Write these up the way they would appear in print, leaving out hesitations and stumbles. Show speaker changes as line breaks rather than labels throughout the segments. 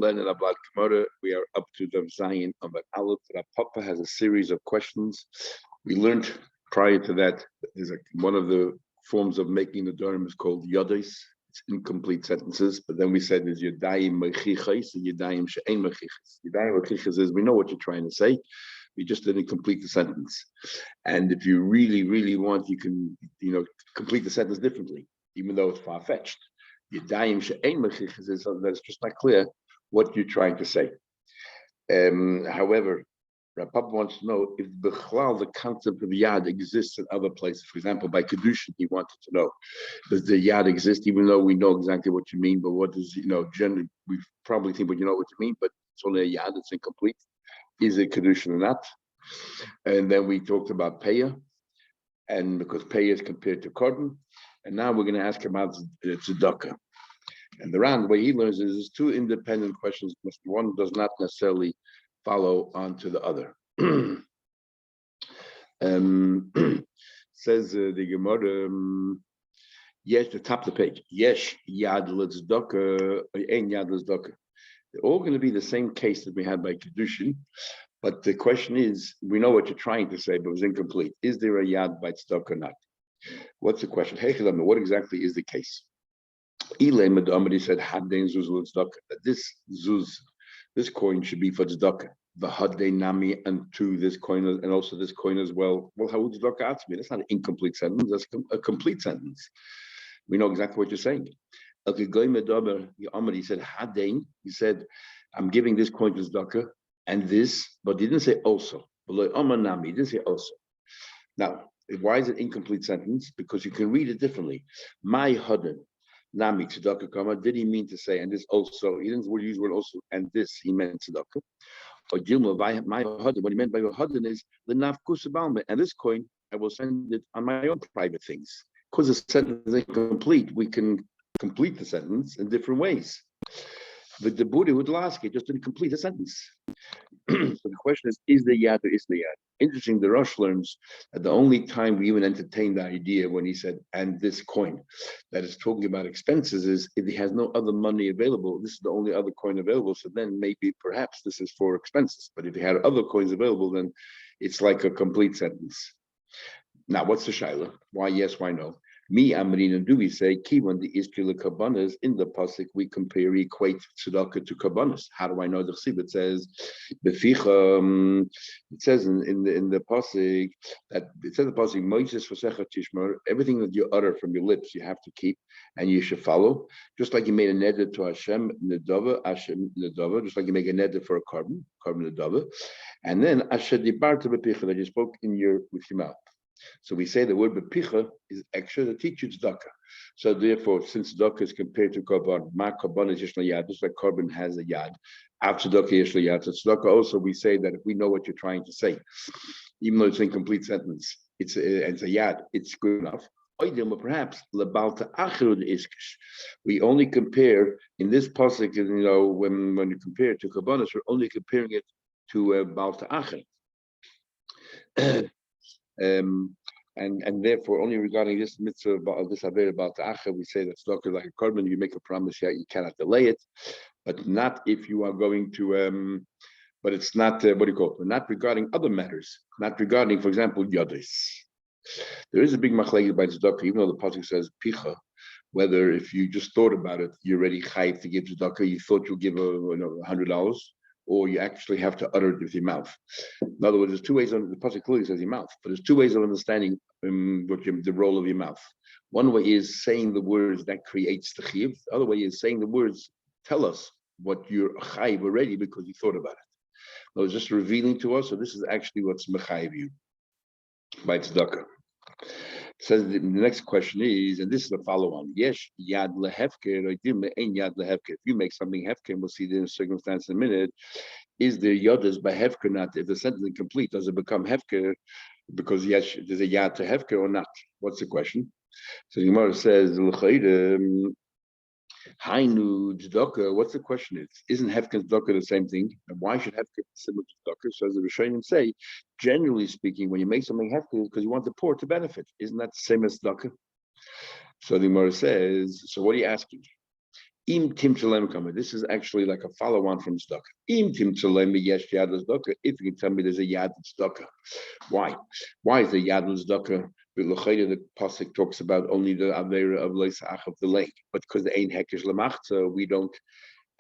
learning about Gemara. We are up to the Zion of an Aleph. Papa has a series of questions. We learned prior to that, one of the forms of making the Nedarim is called Yodis. It's incomplete sentences. But then we said there's Yadayim Mechichais and Yadayim She'ein Mechichais. Yadayim Mechichais is we know what you're trying to say. You just didn't complete the sentence. And if you really, really want, you can, complete the sentence differently, even though it's far-fetched. Yadayim she'ein mechichas is something that's just not clear what you're trying to say. However, Papa wants to know if the concept of yad exists in other places. For example, by Kedushin, he wanted to know, does the yad exist, even though we know exactly what you mean, but what does, generally, we probably think, but you know what you mean, but it's only a yad, it's incomplete. Is it Kedushin or not? And then we talked about Peah, and because Peah is compared to Korban, and now we're going to ask about Tzedakah. And the way he learns is there's two independent questions. One does not necessarily follow on to the other. Says the Gemara, yes, the top of the page, yes, yad l'tzedakah, ein yad l'tzedakah. They're all going to be the same case that we had by Kedushin, but the question is, we know what you're trying to say, but it was incomplete. Is there a yad by tzedakah or not? What's the question? What exactly is the case? Somebody said, that this coin should be for tzedakah. The nami, and to this coin, and also this coin as well. Well, how would tzedakah ask me? That's not an incomplete sentence. That's a complete sentence. We know exactly what you're saying. He said, he said, I'm giving this coin to tzedakah and this, but he didn't say also. He didn't say also. Now, why is it incomplete sentence? Because you can read it differently. My hadin nami tzedakah kama. Did he mean to say and this also? He didn't use word also and this. He meant tzedakah. Or Dilma, my hadin. What he meant by hadin is the nafkus balma. And this coin, I will send it on my own private things. Because the sentence is incomplete, we can complete the sentence in different ways. But the Buddha would ask it just didn't complete the sentence. So the question is the yad or is the yad? Interesting, the Rosh learns that the only time we even entertained the idea when he said, and this coin, that is talking about expenses, is if he has no other money available, this is the only other coin available, so then maybe perhaps this is for expenses. But if he had other coins available, then it's like a complete sentence. Now, what's the shaila? Why yes, why no? Me, Amrina, do we say, Kivan, the Iskila Kabbanas, in the Pasuk, we equate Tzedakah to Kabbanas. How do I know the Chsib? It says, Beficha, it says in the Pasuk, Moses Vasecha Tishmar, everything that you utter from your lips, you have to keep, and you should follow. Just like you made a neder to Hashem Nedava, just like you make a neder for a carbon Nedava. And then, Asher Dibarta Bepicha, that you spoke with your mouth. So we say the word bepicha is extra to teach you tzedakah. So therefore, since tzedakah is compared to korban, ma korban is yeshla yad, just like korban has a yad. Av tzedakah yeshla yad. So tzedakah also we say that if we know what you're trying to say, even though it's an incomplete sentence, it's a yad, it's good enough. Perhaps we only compare in this pasuk, when you compare it to korbanos, we're only comparing it to balta acher. And therefore, only regarding this mitzvah, this aver about the acher, we say that tzedakah like a korban. You make a promise, you cannot delay it, but not if you are going to. But it's not what do you call it? Not regarding other matters. Not regarding, for example, yodis. There is a big machlekes by tzedakah, even though the pasuk says picha. Whether if you just thought about it, you're already chayv to give tzedakah. You thought you'll give $100. Or you actually have to utter it with your mouth. In other words, there's two ways on the pasuk clearly says your mouth, but there's two ways of understanding the role of your mouth. One way is saying the words that creates the chiyuv. The other way is saying the words tell us what you're chayiv already because you thought about it. No, it's just revealing to us. So this is actually what's mechayiv you by tzedakah. Says the next question is, and this is the follow-on. Yes, yad lehefker, ein yad lehefker. If you make something hefker, we'll see the circumstance in a minute. Is there yadas by hefker not? If the sentence is complete, does it become hefker because yes, there's a yad to hefker or not? What's the question? So the Gemara says, Hainu tzedakah. What's the question? Isn't hefker and tzedakah the same thing? And why should hefker be similar to tzedakah? So as the Rishonim say, generally speaking, when you make something hefker, because you want the poor to benefit. Isn't that the same as tzedakah? So the Gemara says, so what are you asking? Im tim tzelem kama. This is actually like a follow-on from tzedakah. Im tim tzelem yesh yad tzedakah. If you can tell me there's a yad tzedakah, why? Why is the yad tzedakah? The pasuk talks about only the avera of leisach of the lake, but because the ein hekesh lemachza, we don't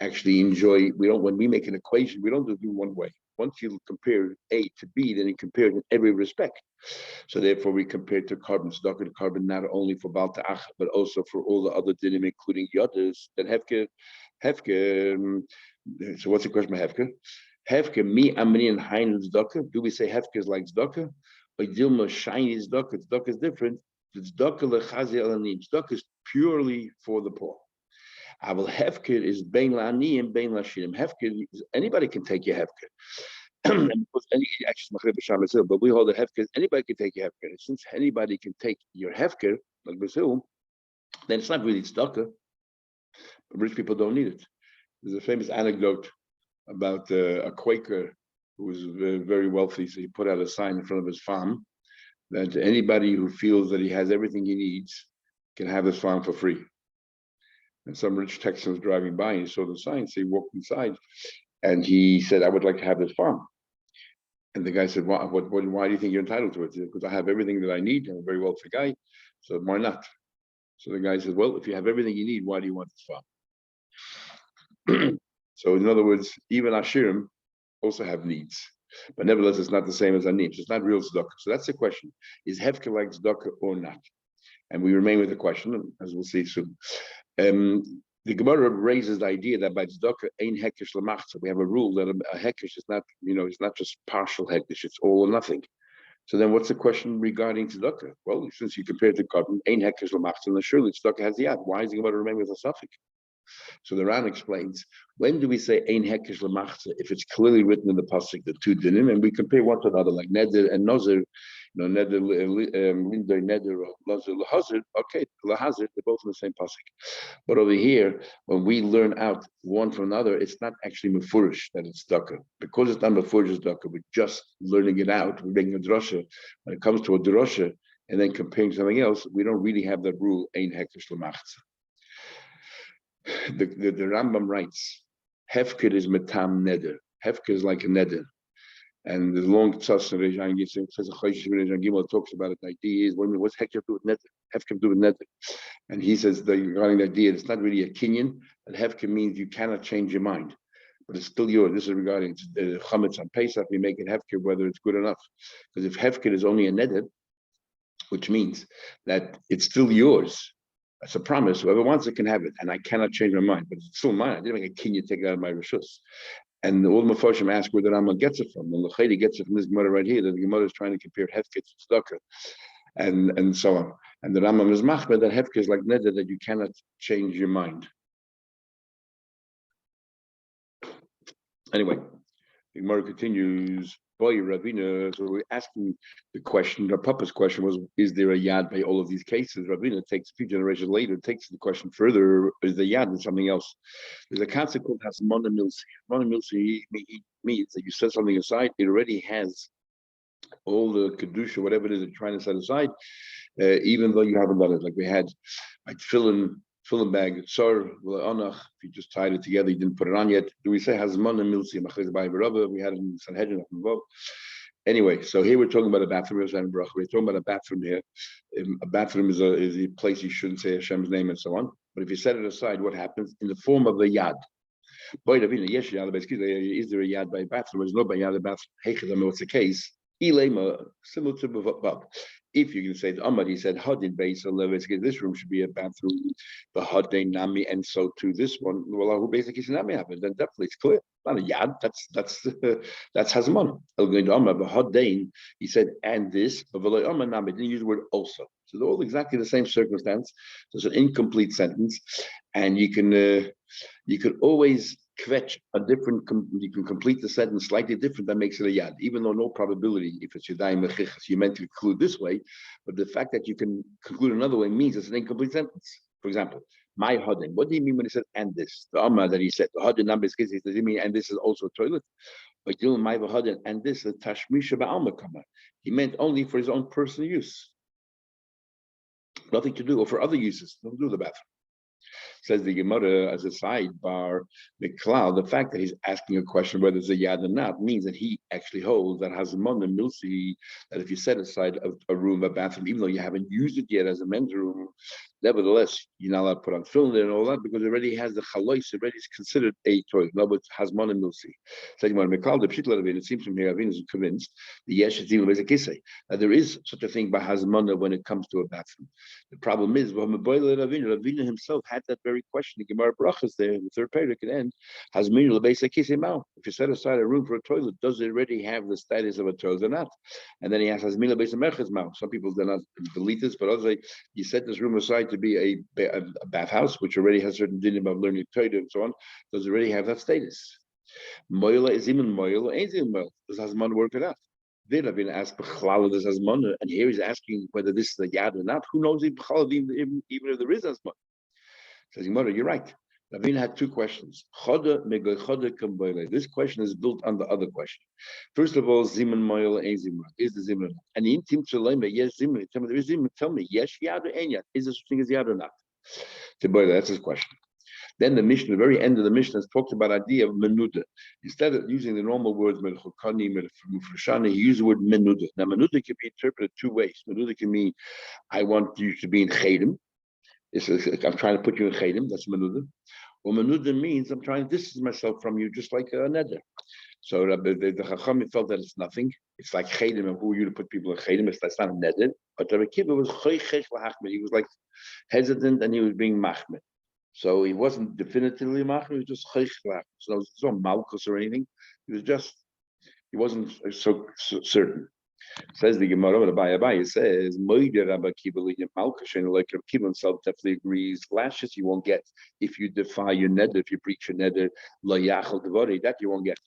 actually enjoy. We don't when we make an equation, we don't do one way. Once you compare A to B, then you compare it in every respect. So therefore, we compare to carbon tzedakah to carbon not only for bal ta'ach, but also for all the other dinim, including yodas. Then hefke. So what's the question about hefke? Hefke mi amri and hein tzedakah. Do we say hefke is like tzedakah? Or dilma shiny tzedakah? Tzedakah is different. Tzedakah lechazi alanim. Tzedakah is purely for the poor. Aval hefker is bein la'ani and bein la'shirim. Hefker, anybody can take your hefker. But we hold the hefker. Anybody can take your hefker. And since anybody can take your hefker, like Brazil, then it's not really tzedakah. Rich people don't need it. There's a famous anecdote about a Quaker who was very wealthy. So he put out a sign in front of his farm that anybody who feels that he has everything he needs can have this farm for free. And some rich Texan was driving by and he saw the sign, so he walked inside and he said, I would like to have this farm. And the guy said, why do you think you're entitled to it? He said, because I have everything that I need. I'm a very wealthy guy, so why not? So the guy said, well, if you have everything you need, why do you want this farm? So in other words, even Ashirim also have needs. But nevertheless, it's not the same as Anim. So it's not real tzedakah. So that's the question. Is Hefker like tzedakah or not? And we remain with the question, as we'll see soon. The Gemara raises the idea that by tzedakah ein hekesh lemachza. We have a rule that a hekesh is not, it's not just partial hekesh; it's all or nothing. So then, what's the question regarding tzedakah? Well, since you compare it to carbon, ein hekesh lemachza, then surely tzedakah has the yad. Why is the Gemara remain with a suffix? So the Ran explains, when do we say ein hekesh lemachza if it's clearly written in the pasuk the two dinim, and we compare one to another like neder and nozer. Neder lindoy neder lazer lahazard. Okay, lahazard. They're both in the same pasuk. But over here, when we learn out one from another, it's not actually mefurish that it's tzedakah. Because it's not mefurish tzedakah, we're just learning it out. We're making a drasha. When it comes to a drasha and then comparing something else, we don't really have that rule ein hekesh lemachza. The Rambam writes, Hefker is metam neder. Hefker is like a neder. And the long tzas and Rejan Gimel talks about it. The idea is, what's Hefker do with neder? Hefker do with neder. And he says, regarding the idea, it's not really a kinyan. And Hefker means you cannot change your mind. But it's still yours. This is regarding chametz on Pesach. We make it Hefker whether it's good enough. Because if Hefker is only a neder, which means that it's still yours. That's a promise. Whoever wants it can have it, and I cannot change my mind. But it's still mine. I didn't make a kinyan take it out of my rishus. And all the Mefarshim ask where the Rambam gets it from. And L'chaydi gets it from this Gemara right here. That the Gemara is trying to compare Hefker to tzedakah, and so on. And the Rambam is machmer that Hefker is like neder, that you cannot change your mind. Anyway, the Gemara continues. Boy, Ravina, so we're asking the question, the Papa's question was, is there a yad by all of these cases? Ravina takes a few generations later, takes the question further, is the yad in something else? There's a concept called Hasmona Milsi. Hasmona Milsi means that you set something aside, it already has all the kedusha, whatever it is that you're trying to set aside, even though you haven't done it. Like we had like tefillin bag, tsar, if you just tied it together, you didn't put it on yet. Do we say Hazmana Milsi? We had it in Sanhedrin. Anyway, so here we're talking about a bathroom. We're talking about a bathroom here. A bathroom is a place you shouldn't say Hashem's name and so on. But if you set it aside, what happens? In the form of a yad. Is there a yad by a bathroom? There's no by yad by bathroom. What's the case? Similar to above. If you can say to Ahmad, he said, Hadid Beis, this room should be a bathroom, the Hadin Nami, and so to this one, well, who basically said Nami happened, then definitely it's clear. Not a yad, that's Hazman. He said, and this, but Nami didn't use the word also. So they're all exactly the same circumstance. So it's an incomplete sentence, and you can always kvetch a different. You can complete the sentence slightly different. That makes it a yad, even though no probability. If it's yadayim mechichas, you meant to conclude this way, but the fact that you can conclude another way means it's an incomplete sentence. For example, my hadin. What do you mean when he said and this? The amma that he said the hadin number is does he mean and this is also a toilet? But you my hadin and this is tashmisha ba'alma kama. He meant only for his own personal use, nothing to do, or for other uses, nothing to do with the bathroom. Says the Gemara as a sidebar, the fact that he's asking a question whether it's a yad or not means that he actually holds that Hazmon and Milsi, that if you set aside a room, a bathroom, even though you haven't used it yet as a men's room, nevertheless, you're not allowed to put on film there and all that because it already has the chalois, already is considered a toilet. No, but Hazmon and Milsi. Saying about Mikal, the Pshitla Ravin, it seems from here, Ravin is convinced the Yesh is even that there is such a thing by Hazmana when it comes to a bathroom. The problem is, Ravina himself had that very question. The Gemara Brachas there in the third paragraph at the end, Hazmina Lebeis Kisei Mao. If you set aside a room for a toilet, does it already have the status of a toilet or not? And then he asks Hazmina Lebeis Merchez Mao. Some people do not delete this, but others say you set this room aside to be a bathhouse, which already has certain dinim of learning Torah and so on. Does it already have that status? Moila is even Moila, ain't even Moila. Does Hazman work it out? Then I've been asked Bechlala does Hazman, and here he's asking whether this is a yad or not. Who knows even if there is Hazman? Says Gemara, you're right. Ravina had two questions. This question is built on the other question. First of all, Zimun Moil ain't Zimun. Is the Zimun? And in Tim Shalema, yes, Zimun. Tell me there is Zimun. Tell me, yes, yad or ain't yad. Is there such thing as yad or not? That's his question. Then the Mishnah, the very end of the Mishnah, has talked about idea of menuda. Instead of using the normal words melchukani, mufreshani, he used the word menuda. Now menuda can be interpreted two ways. Menuda can mean I want you to be in chedim. I'm trying to put you in chedim. That's menuda. Or menuda means I'm trying to distance myself from you, just like a neder. So the Chachamim felt that it's nothing. It's like chedim, and who are you to put people in chedim? That's not a neder. But the Kiva was choychech lahachmed. He was like hesitant, and he was being machmed. So he wasn't definitively machmed. He was just choychech. So there's no malchus or anything. He wasn't so certain. Says the Gemara, but Abaye says, Moider Rabba Kiva malchus, and like Rabbi Kiva himself definitely agrees. Lashes you won't get if you defy your neder, if you breach your neder, lo yachal devari, that you won't get.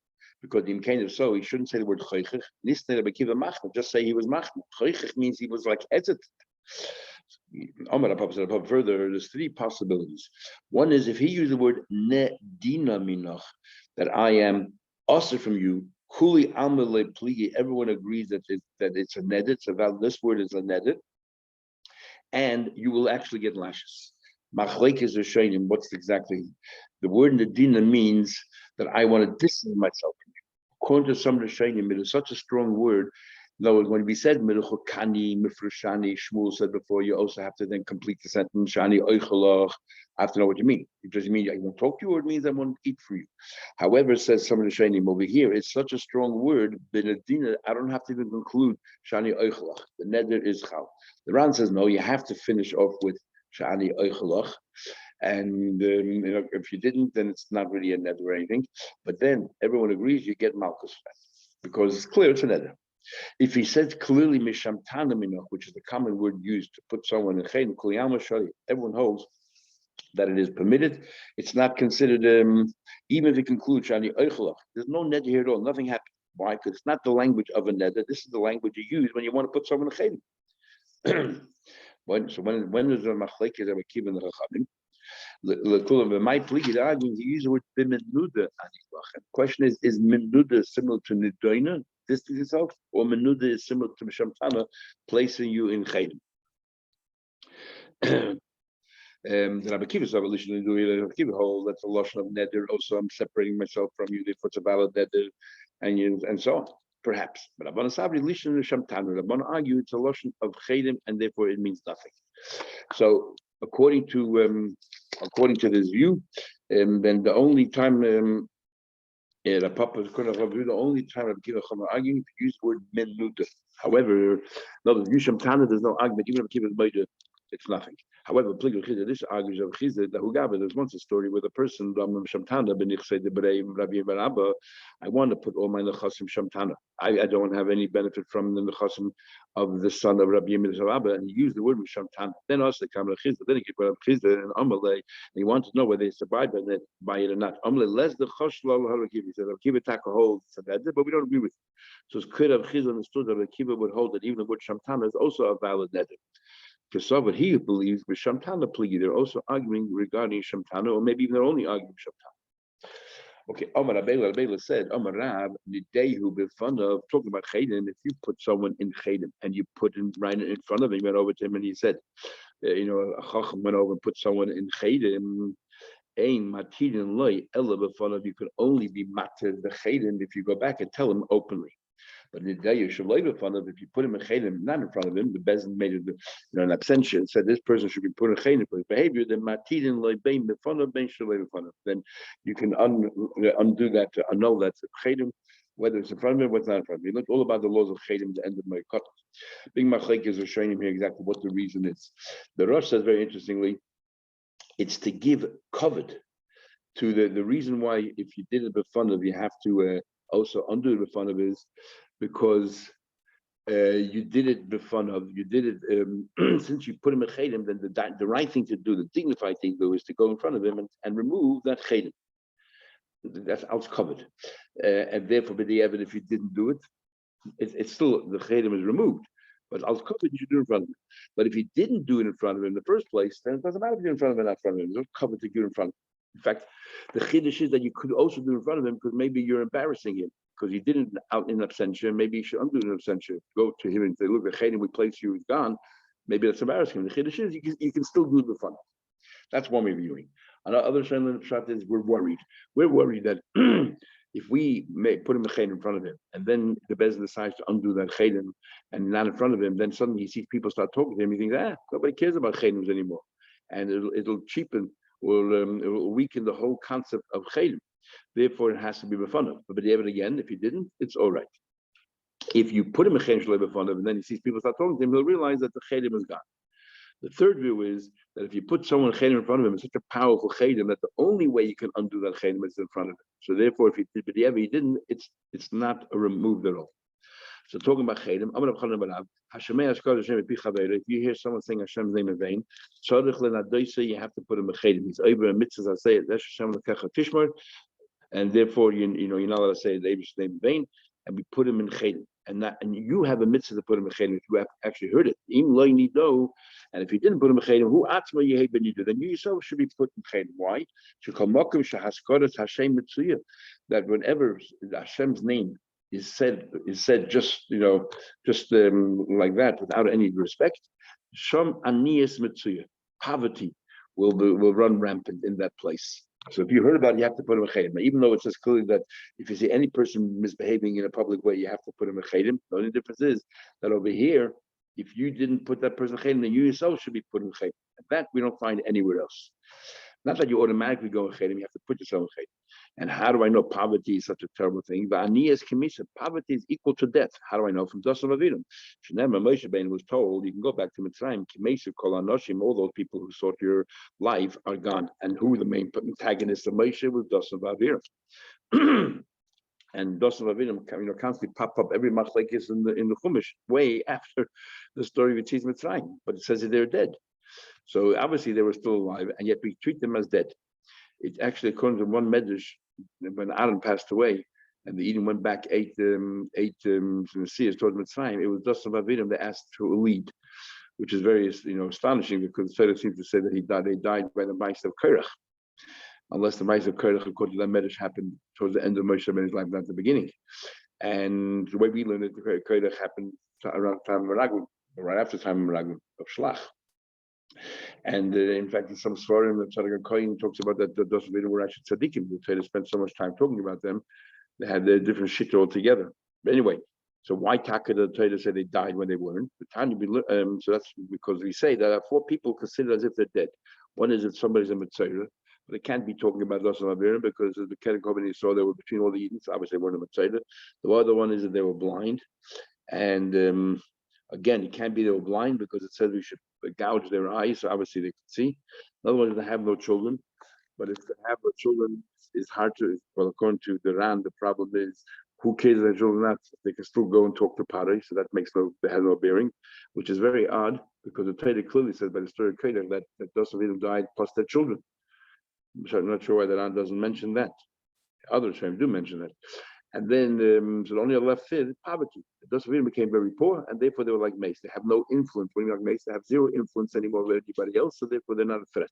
Because in kind of so, he shouldn't say the word choychech. Nisne Rabbi Kiva machmed, just say he was machmed. Choychech means he was like hesitant. Further, there's three possibilities. One is if he used the word nedina minach, that I am also from you. Kuli amele pligi. Everyone agrees that it's a neder. It's about this word is a neder, and you will actually get lashes. Machlekes Rishonim. What's exactly the word nedina means? That I want to distance myself from you. According to some Rishonim, it is such a strong word. Though when we said Miruchukani, Mifreshani, Shmuel said before, you also have to then complete the sentence, Shani Oichalach. I have to know what you mean. It doesn't mean I won't talk to you, or it means I won't eat for you. However, says some of the Shainim over here, it's such a strong word, Benedina, I don't have to even conclude Shani Oichalach. The neder is Chal. The Ran says, no, you have to finish off with Shani Oichalach. And if you didn't, then it's not really a neder or anything. But then everyone agrees you get Malchus, because it's clear it's a neder. If he says clearly mishamtana minoch, which is the common word used to put someone in chein, everyone holds that it is permitted. It's not considered, even if it concludes shani oichalach. There's no neder here at all. Nothing happened. Why? Because it's not the language of a neder. This is the language you use when you want to put someone in chein. When is a machlekes of a kiv in the chachamim? My plea, he used the word bimenuda. The question is menuda similar to nidoina, distance yourself, or menuda is similar to mishamtana, placing you in chayim? Rabbi Kiva said, Rabbi Kiva hold that's a lotion of neder. Also, I'm separating myself from you. Therefore, it's a valid neder, and so on. Perhaps, but Rabban Sabri lishin mishamtana. Rabban argue it's a lotion of chayim, and therefore it means nothing. So, according to this view, then the only time the only time Rabbi Kiva Chama arguing to use the word menuda. However, no, the Yusham Tana there's no argument. Even Rabbi Kiva Meida, it's nothing. However, this argues of Chizah the Hugaba. There's once a story with a person I want to put all my nechasim shamtana. I don't have any benefit from the nechasim of the son of Rabbi Yemir Shabbat, and he used the word shamtana. Then also the Kamar Chizah. Then he gave Rabbi Chizah and Amalei, and he wanted to know whether they survived by it or not. Amalei less the choshla halakiv. He said Rabbi Kiva taka holds that, but we don't agree with it. So it's clear Rabbi Chizah understood that Rabbi Kiva would hold that even the word shamtana is also a valid neder. Because what he believes with Shamtana plea, they're also arguing regarding Shamtana, or maybe even they're only arguing Shamtana. Okay, Omar Abela said, Omar Rab, Nidehu Bifana, talking about Chaydim, if you put someone in Chaydim and you put him right in front of him, went over to him and he said, a Chacham went over and put someone in Chaydim, Ein matidin loy ela b'fanav. You can only be matir the chedim if you go back and tell him openly. But in the day you should leave in front of, if you put him in chedim, not in front of him, the bezin made it, an absentia and said this person should be put in chedim for his behavior. Then matidin loy bein b'fanav bein should leave in front of. Then you can undo that, annul that chedim, whether it's in front of him, what's not in front of him. Look all about the laws of chedim, the end of my cut. Big machlekes are showing him here exactly what the reason is. The Rosh says very interestingly, it's to give covet to the reason why if you did it b'fanav, you have to also undo it b'fanav is because you did it b'fanav, you did it since you put him in chedim, then the right thing to do, the dignified thing to do, is to go in front of him and remove that chedim. That's out covered, and therefore, by the evidence, if you didn't do it, it's still the chedim is removed. But out covered, you should do it in front of him. But if you didn't do it in front of him in the first place, then it doesn't matter if you're in front of him or not in front of him. There's no cover to do it in front of him. In fact, the chiddush is that you could also do it in front of him because maybe you're embarrassing him because you did it out in absentia. Maybe you should undo it in absentia. Go to him and say, "Look, the chedim we placed you is gone." Maybe that's embarrassing him. The chiddush is you can still do it in front of him. That's one way of viewing. Another shot is we're worried. We're worried that if we put him a chedim in front of him, and then the bezin decides to undo that chedim and not in front of him, then suddenly he sees people start talking to him. He thinks, nobody cares about chedims anymore, and it'll cheapen or it will weaken the whole concept of chedim. Therefore, it has to be b'fanav. But again, if he didn't, it's all right. If you put him a chedim b'fanav, and then he sees people start talking to him, he'll realize that the chedim is gone. The third view is that if you put someone chedim in front of him, it's such a powerful chedim that the only way you can undo that chedim is in front of him. So therefore, if he did, but he didn't, it's not removed at all. So talking about chedim, if you hear someone saying Hashem's name in vain, you have to put him a chedim. He's over a mitzvah. I say it. And therefore, you're not allowed to say the Abish's name in vain, and we put him in chedim. And you have a mitzvah to put him in chedim if you have actually heard it. And if you didn't put him in chedim, who atzma you hate ben you do, then you yourself should be put in chedim. Why? That whenever Hashem's name is said just like that without any respect, sham aniyas mitzuya, poverty will run rampant in that place. So if you heard about it, you have to put him in chedim. Even though it says clearly that if you see any person misbehaving in a public way, you have to put him in chedim. The only difference is that over here, if you didn't put that person in chedim, then you yourself should be put in chedim. And that we don't find anywhere else. Not that you automatically go in chedim, you have to put yourself in chedim. And how do I know poverty is such a terrible thing? Poverty is equal to death. How do I know? From Dasan Aviram. Moshe Ben was told, you can go back to Mitzrayim, all those people who sought your life are gone. And who the main antagonist of Moshe was Dasan Aviram. And Dasan Aviram, constantly pop up every machlekes in the Chumash, way after the story of Yetzias Mitzrayim. But it says that they're dead. So obviously they were still alive, and yet we treat them as dead. It actually, according to one medrash, when Aaron passed away, and the Eden went back ate Messias towards Mitzrayim, it was Dasan Aviram they asked to lead, which is very astonishing because the Torah seems to say that they died by the Ma'aseh of Korach, unless the Ma'aseh of Korach, according to that medrash, happened towards the end of Moshe Rabbeinu's life, not at the beginning. And the way we learn it, the Korach happened around the time of Meraglim, right after the time of Meraglim of Shlach. And in fact, in some svarim, the Tzaddik Kohen talks about that the Dasan Aviram were actually tzaddikim. The Torah spent so much time talking about them; they had a different shit altogether. But anyway, so why taka the Torah say they died when they weren't? So that's because we say that four people considered as if they're dead. One is if somebody's a mitzvah, but it can't be talking about Dasan Aviram because the Tzaddik Kohen saw they were between all the Edens. Obviously, they weren't a mitzvah. The other one is that they were blind, and again, it can't be they were blind because it says we should gouge their eyes, so obviously they could see. Another one is they have no children, but if they have no children, it's hard to, well, according to the Ran, the problem is who cares if their children or not? They can still go and talk to Pari, so that they have no bearing, which is very odd because the Torah clearly says by the story of Kedar that Dasan Aviram died plus their children. So I'm not sure why the Ran doesn't mention that. Others do mention that. And then, so the only left is poverty. The Dasan Aviram became very poor, and therefore they were like mace. They have no influence. When you're like mace, they have zero influence anymore over anybody else, so therefore they're not a threat.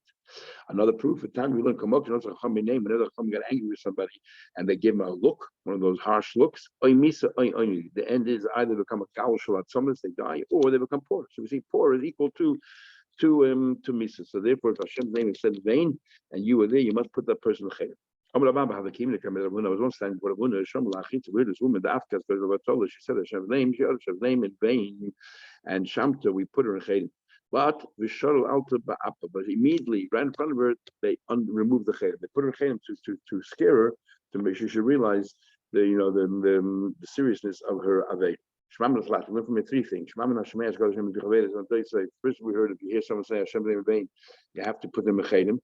Another proof, at time we learn come up, whenever Chacham got angry with somebody, and they give him a look, one of those harsh looks. The end is either become a gaushal at summers, they die, or they become poor. So we see poor is equal to to Misa. So therefore, if Hashem's name is said in vain, and you were there, you must put that person in Chayim. I was once standing for a woman, this woman, the Afkas, she said Hashem's name, she uttered Hashem's name in vain, and Shamta, we put her in Chayim. But but immediately, right in front of her, they removed the Chayim. They put her in Chayim to scare her, to make sure she realized the seriousness of her Aved. Shmam Naflat, we learn from it three things. Shmam Nashmesh, God Hashem B'Chavedes. First, we heard if you hear someone say Hashem name in vain, you have to put them in Chedim.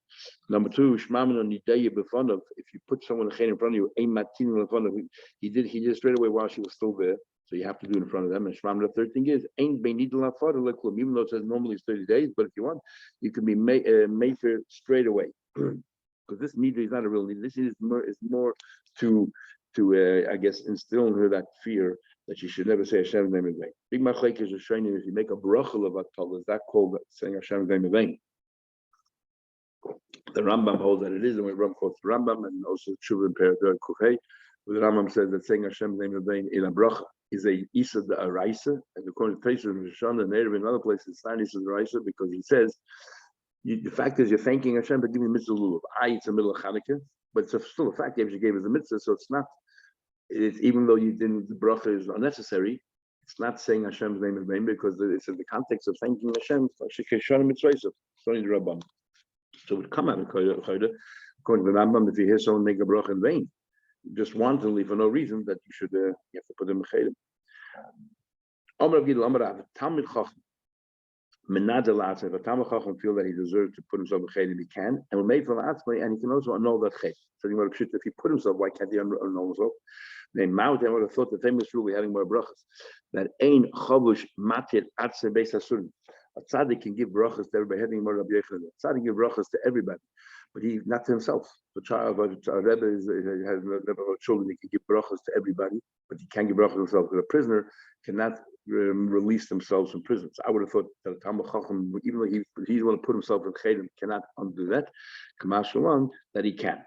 Number two, Shmam Nidaya B'Fanav. If you put someone in Chedim in front of you, Ein Matin B'Fanav. He did straight away while she was still there. So you have to do it in front of them. And Shmam, the third thing is Ein Beinid L'Afar L'Klum. Even though it says normally it's 30 days, but if you want, you can be made for straight away. Because this need is not a real need. This is more to I guess instill in her that fear that she should never say Hashem's name in vain. Big machlek is a shaynim. If you make a bracha of atal, is that called saying Hashem's name in vain? The Rambam holds that it is, and we Rambam quotes the Rambam, and also Tshuva and Perador Kufay, where the Rambam says that saying Hashem's name in vain in a bracha is a isa the araisa, and according to Pesach and Rishon and Nedarim in other places, it's not isa the araisa because he says the fact is you're thanking Hashem for giving the mitzvah lulav. It's the middle of Chanukah, but it's still a fact that you gave us a mitzvah, so it's not. It's even though you didn't, the bracha is unnecessary. It's not saying Hashem's name in vain because it's in the context of thanking Hashem. So it would come out of according to the Rambam, if you hear someone make a bracha in vain, just wantonly for no reason, that you should you have to put them in Chedim. If a Talmid Chacham feel that he deserves to put himself in Chedim, he can, and made from Atzmai, and he can also annul that Chet. So if he put himself, why can't he annul himself? Then Ma'ut would have thought the famous rule we had in more brachas that ein chavush matir atzeh beis hasurim. A tzaddik can give brachas to everybody. Heading more Rabbi Yochanan. A tzaddik give brachas to everybody, but he not to himself. The child, a rebbe has children. He can give brachas to everybody, but he can't give brachas to himself. Because a prisoner cannot release themselves from prison. So I would have thought that a Talmid Chacham, even though he's going to put himself in Chedim, cannot undo that. Kamash Shalom, that he can.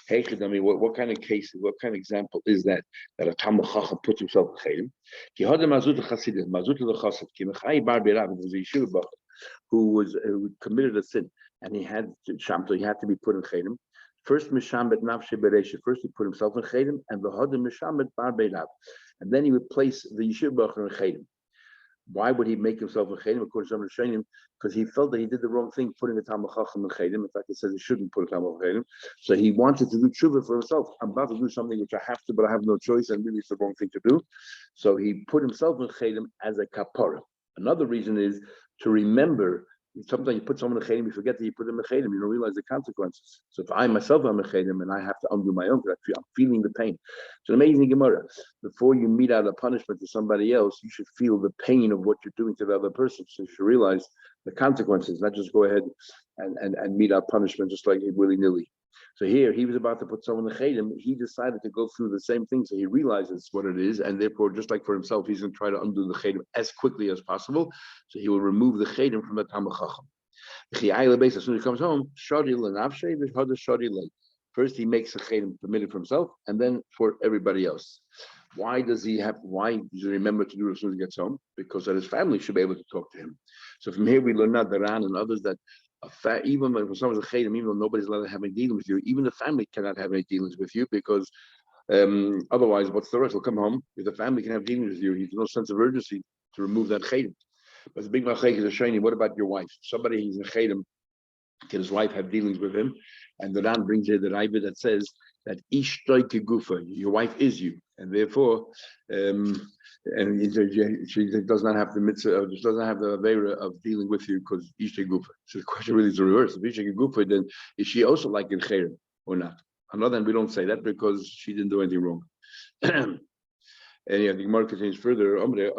Hey, I mean, what kind of case, what kind of example is that a Talmid Chacham puts himself in Chedim? Ki hadam mazut chasidim, mazut lechasid. Ki mechai bar berav, there was a yeshiva bach who committed a sin, and he had to be put in Chedim. First mishamet nafshe bereisha. First he put himself in Chedim, and the hadam mishamet bar berav, and then he would place the yeshiva bach in Chedim. Why would he make himself a Chedim? According to some Rishonim, because he felt that he did the wrong thing, putting a Talmid Chacham in Chedim. In fact, it says he shouldn't put a Talmid Chacham. So he wanted to do tshuva for himself. I'm about to do something which I have to, but I have no choice, and really it's the wrong thing to do. So he put himself in Chedim as a kapara. Another reason is to remember. Sometimes you put someone in Chedim, you forget that you put them in Chedim, you don't realize the consequences. So if I myself am in Chedim and I have to undo my own, I'm feeling the pain. It's an amazing Gemara. Before you mete out a punishment to somebody else, you should feel the pain of what you're doing to the other person. So you should realize the consequences, not just go ahead and mete out punishment just like willy-nilly. So here, he was about to put someone in Chedim. He decided to go through the same thing, so he realizes what it is, and therefore, just like for himself, he's going to try to undo the Chedim as quickly as possible. So he will remove the Chedim from the Talmid Chacham. As soon as he comes home, first he makes a Chedim permitted for himself, and then for everybody else. Why does he remember to do it as soon as he gets home? Because that his family should be able to talk to him. So from here, we learn Nedarim and others that even when someone's a Chedim, even though nobody's allowed to have any dealings with you, even the family cannot have any dealings with you because otherwise, what's the rest? He'll come home. If the family can have dealings with you, he's no sense of urgency to remove that Chedim. But the big machlek is a shayni. What about your wife? Somebody he's in Chedim, can his wife have dealings with him? And the Ran brings here the Raiva that says that ishtoi kegufa, your wife is you, and therefore, she does not have the mitzvah, just doesn't have the avera of dealing with you because ishtoi gufa. So the question really is the reverse. If ishtoi gufa, then is she also like in Chedim or not? On the other hand, we don't say that because she didn't do anything wrong. And the Gemara continues further. How do you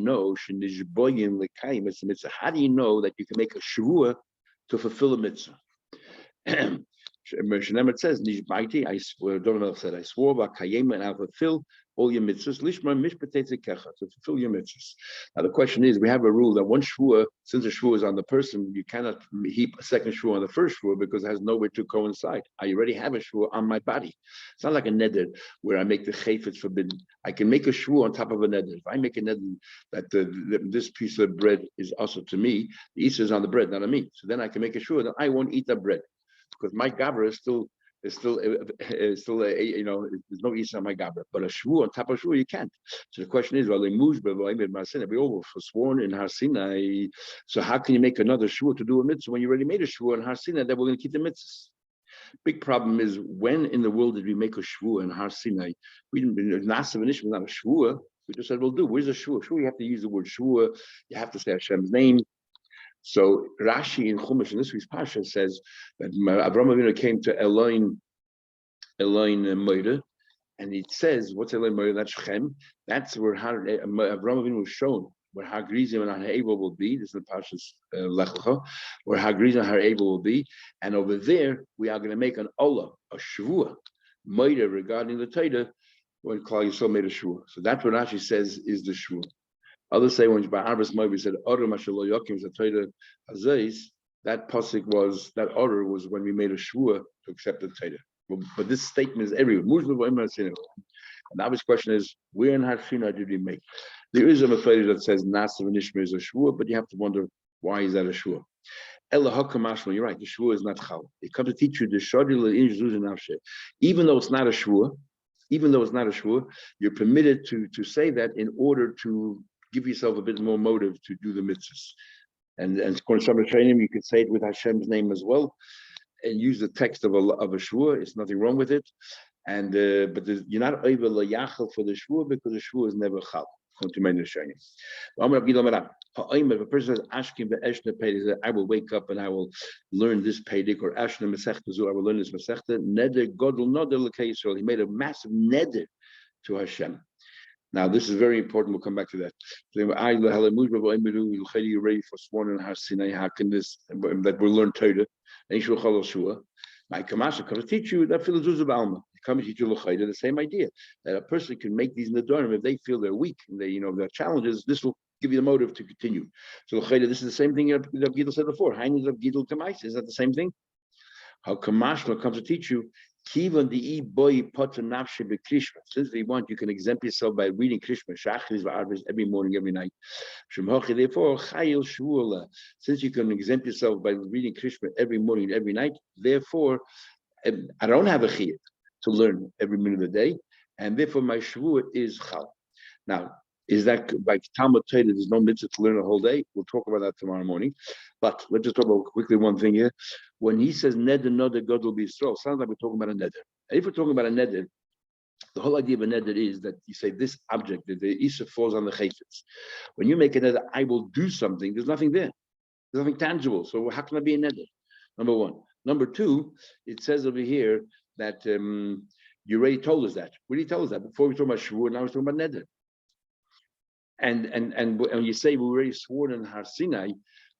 know? How do you know that you can make a shavua to fulfill a mitzvah? It says, I swore by Kayema and I'll fulfill all your mitzvahs, lishma mishpatei kecha, to fulfill your mitzvahs. Now the question is, we have a rule that one shvua, since a shvua is on the person, you cannot heap a second shvua on the first shvua because it has nowhere to coincide. I already have a shvua on my body. It's not like a neder where I make the chayfetz forbidden. I can make a shvua on top of a neder. If I make a neder that this piece of bread is also to me, the isa is on the bread, not on me. So then I can make a shvua that I won't eat that bread because my gabra is still there's no isa on my gabra, but a shvu on top of shvu you can't. So the question is, we all were sworn in Har Sinai. So how can you make another shvu to do a mitzvah when you already made a shvu in Har Sinai that we're going to keep the mitzvahs? Big problem is, when in the world did we make a shvu in Har Sinai? We didn't. Nasa v'nish was not a shvu. We just said, "Well, do. Where's a shvu? Shvu, you have to use the word shvu. You have to say Hashem's name." So Rashi in Chumash in this week's Pasha says that Avraham Avinu came to Eloin Moira, and it says, what's Eloin Moira? That's Shem. That's where Avraham Avinu was shown where Hagrizim and Ha'evel will be. This is the Pasha's Lech Lecha, where Hagrizim and Ha'evel will be. And over there, we are going to make an Olah, a Shavua, Moira regarding the Torah, when Klal Yisrael made a Shavua. So that's what Rashi says is the Shavua. Others say when by Arbas Moavi said order Mashalo Yokim Zatoida Hazais, that pasuk was that order was when we made a shvua to accept the Torah. But this statement is everywhere. And the obvious question is, where in Har Sinai did we make? There is a method that says Nasa v'nishma is a shvua, but you have to wonder, why is that a shvua? Ella Hakamashma, you're right, the shvua is not chal. It comes to teach you the shadil in nafshe. Even though it's not a shvua, you're permitted to say that in order to give yourself a bit more motive to do the mitzvahs. And according to some training, you could say it with Hashem's name as well, and use the text of a shvua. It's nothing wrong with it. And but you're not able to yachal for the shvua because the shvua is never chal. According to many training. If a person says Ashkim ve'eshna peidik, I will wake up and I will learn this peidik, or Ashna mesechta zu, I will learn this mesechta. Neder godol neder l'kei Yisrael. He made a massive neder to Hashem. Now, this is very important. We'll come back to that. You're ready for sworn in Har Sinai. How can this that we'll learn Torah? My Kamasha comes to teach you that Philazuz of Alma. It comes to teach you the same idea that a person can make these Nedarim if they feel they're weak and they their challenges. This will give you the motive to continue. So this is the same thing that Gidel said before. Heinz of Gidel Kamais. Is that the same thing? How Kamashma comes to teach you. Since we want, you can exempt yourself by reading Krishma every morning, every night. Therefore, since you can exempt yourself by reading Krishma every morning, every night, therefore, I don't have a chiyuv to learn every minute of the day, and therefore my shvua is chal. Now, is that by Talmud Torah? There's no mitzvah to learn a whole day. We'll talk about that tomorrow morning. But let's just talk about quickly one thing here. When he says neder neder God will be Yisrael, sounds like we're talking about a neder. And if we're talking about a neder, the whole idea of a neder is that you say this object, that the isa falls on the chayfetz. When you make a neder, I will do something. There's nothing there. There's nothing tangible. So how can I be a neder? Number one. Number two, it says over here that you already told us that. We already told us that before we talk about shvur. Now we're talking about neder. And when you say we already sworn in Har Sinai,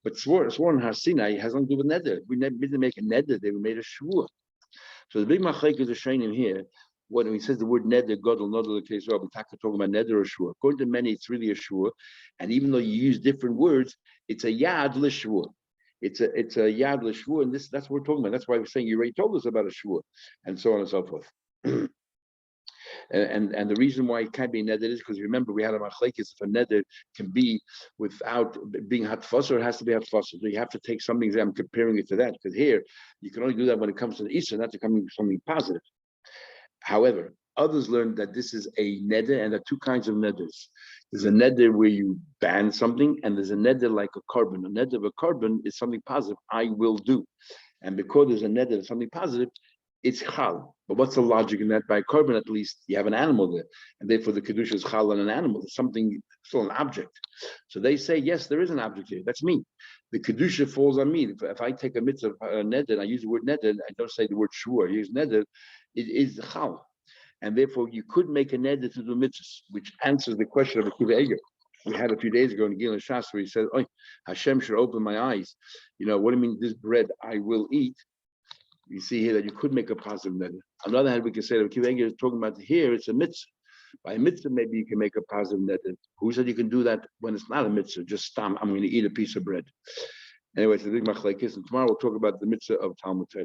but sworn in Har Sinai has nothing to do with neder. We didn't make a neder; they made a shvur. So the big machlek is a shaynim here. When he says the word neder, God will not the case. We're talking about neder or shvur. According to many, it's really a shvur. And even though you use different words, it's a yad l'shvur. It's a yad l'shvur, and that's what we're talking about. That's why we're saying you already told us about a shvur, and so on and so forth. And the reason why it can't be neder is because remember we had a machlekes if a neder can be without being hatfasa, or it has to be hatfasa. So you have to take something. I'm comparing it to that because here you can only do that when it comes to the Isa, not to come to something positive. However, others learned that this is a neder, and there are two kinds of neders. There's a neder where you ban something, and there's a neder like a carbon. A neder of a carbon is something positive. I will do, and because there's a neder of something positive, it's chal. But what's the logic in that? By carbon, at least, you have an animal there. And therefore, the Kedusha is chal on an animal. It's something, still an object. So they say, yes, there is an object here. That's me. The Kedusha falls on me. If I take a mitzvah neder, I use the word neder, I don't say the word shur, I use neder, it is chal. And therefore, you could make a neder to do mitzvahs, which answers the question of a Akiva Eiger. We had a few days ago in Gil and Shas where he said, oh, Hashem should open my eyes. What do you mean this bread I will eat? You see here that you could make a positive neder. On the other hand, we can say that Akiva Eiger is talking about here, it's a mitzvah. By a mitzvah, maybe you can make a positive net. Who said you can do that when it's not a mitzvah? Just stam, I'm going to eat a piece of bread. Anyway, it's a big machlekes, and tomorrow we'll talk about the mitzvah of Talmud Torah.